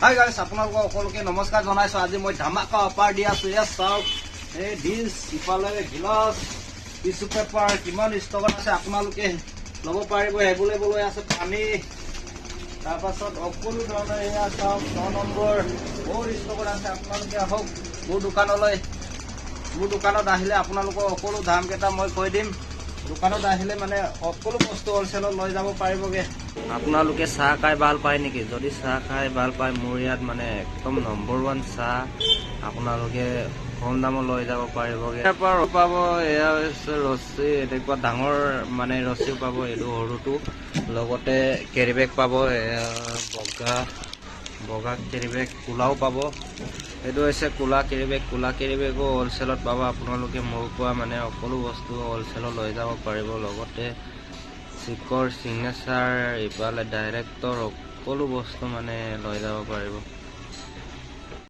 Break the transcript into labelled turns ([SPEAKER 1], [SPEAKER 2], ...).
[SPEAKER 1] Hi guys আপোনালোকক সকলোকে নমস্কাৰ জনাইছোঁ। আজি মই ধামাকা অফাৰ দি আছোঁ। ইয়াত চাওক, এই ডিছ, ইফালে গিলাচ, টিচু পেপাৰ কিমান ষ্টকত আছে আপোনালোকে ল'ব পাৰিব। এভেইলেবল হৈ আছে পানী, তাৰপাছত সকলো ধৰণৰ এয়া চাওক 9 নম্বৰ বহুত ষ্টকত আছে। আপোনালোকে আহক মোৰ দোকানলৈ। মোৰ দোকানত আহিলে আপোনালোকৰ সকলো দামকেইটা মই কৈ দিম। দোকানত আহিলে মানে সকলো বস্তু হ'লচেলত লৈ যাব পাৰিবগৈ। আপোনালোকে চাহ খাই ভাল পায় নেকি? যদি চাহ খাই ভাল পায়, মোৰ ইয়াত মানে একদম নম্বৰ 1 চাহ আপোনালোকে কম দামত লৈ যাব পাৰিবগৈ। পাব এয়া হৈছে ৰছী, এনেকুৱা ডাঙৰ মানে ৰছীও পাব, এইটো সৰুটো। লগতে কেৰি বেগ পাব, বগা কেৰি বেগ, কোলাও পাব। এইটো হৈছে কোলা কেৰি বেগ। কোলা কেৰি বেগো হ'লচেলত পাব। আপোনালোকে মোৰ পৰা মানে সকলো বস্তু হ'লচেলত লৈ যাব পাৰিব। লগতে চিকৰ, চিগনেচাৰ, ইফালে ডাইৰেক্টৰ সকলো বস্তু মানে লৈ যাব পাৰিব।